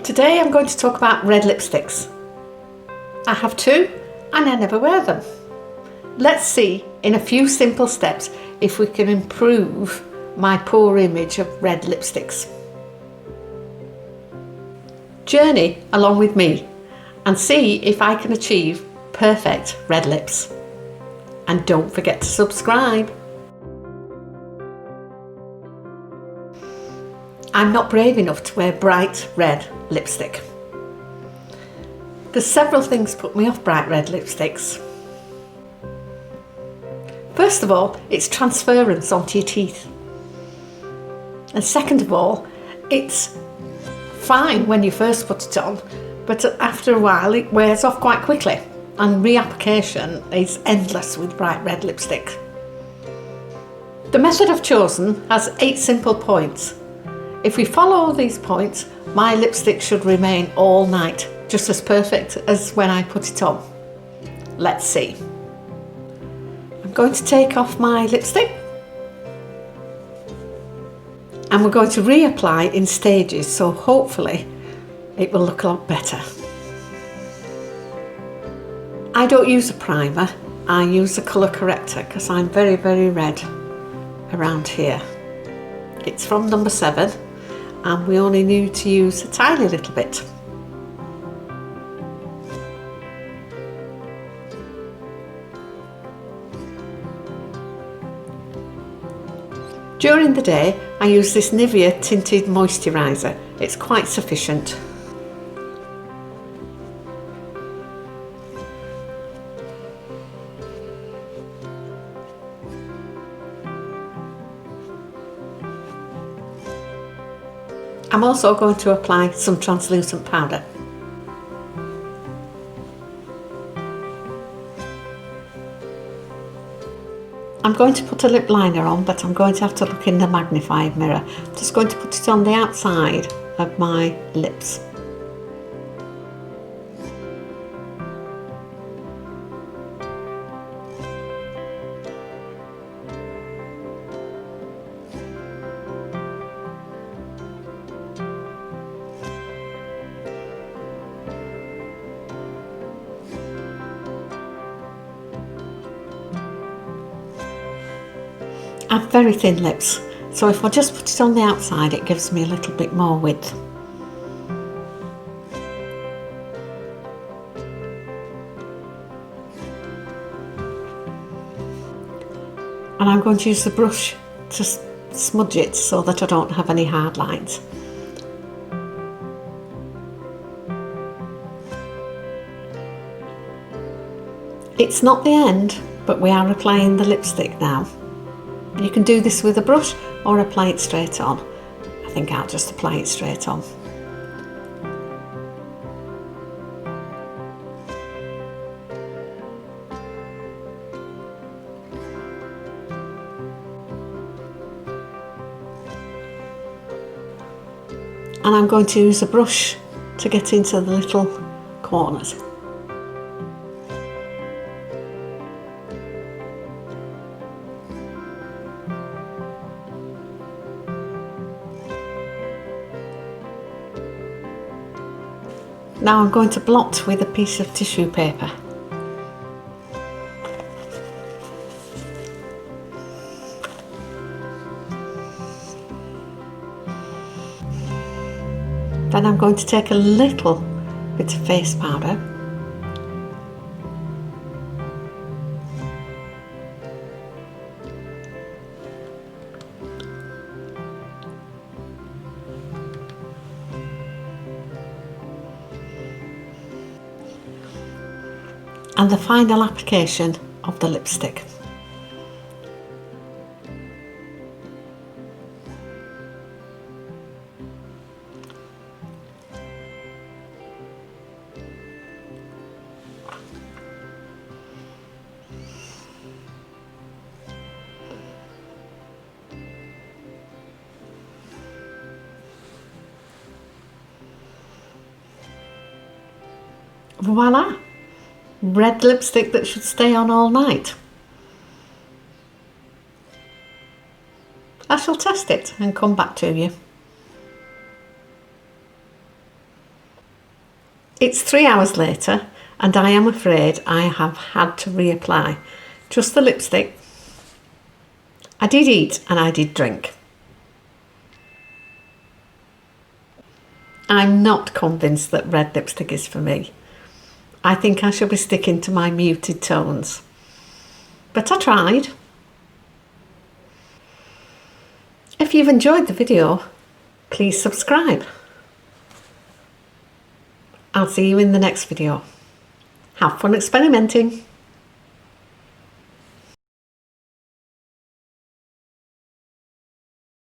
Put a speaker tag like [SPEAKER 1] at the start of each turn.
[SPEAKER 1] Today I'm going to talk about red lipsticks. I have two and I never wear them. Let's see in a few simple steps if we can improve my poor image of red lipsticks. Journey along with me and see if I can achieve perfect red lips. And don't forget to subscribe. I'm not brave enough to wear bright red lipstick. There's several things put me off bright red lipsticks. First of all, it's transference onto your teeth. And second of all, it's fine when you first put it on, but after a while it wears off quite quickly, and reapplication is endless with bright red lipstick. The method I've chosen has 8 simple points. If we follow these points, my lipstick should remain all night, just as perfect as when I put it on. Let's see. I'm going to take off my lipstick and we're going to reapply in stages, so hopefully it will look a lot better. I don't use a primer, I use a colour corrector because I'm very red around here. It's from number 7 and we only need to use a tiny little bit. During the day I use this Nivea tinted moisturiser. It's quite sufficient. I'm also going to apply some translucent powder. I'm going to put a lip liner on, but I'm going to have to look in the magnifying mirror. I'm just going to put it on the outside of my lips. I have very thin lips, so if I just put it on the outside it gives me a little bit more width. And I'm going to use the brush to smudge it so that I don't have any hard lines. It's not the end, but we are applying the lipstick now. You can do this with a brush or apply it straight on. I think I'll just apply it straight on. And I'm going to use a brush to get into the little corners. Now I'm going to blot with a piece of tissue paper. Then I'm going to take a little bit of face powder . And the final application of the lipstick. Voila! Red lipstick that should stay on all night. I shall test it and come back to you. It's 3 hours later and I am afraid I have had to reapply just the lipstick. I did eat and I did drink. I'm not convinced that red lipstick is for me. I think I shall be sticking to my muted tones. But I tried. If you've enjoyed the video, please subscribe. I'll see you in the next video. Have fun experimenting.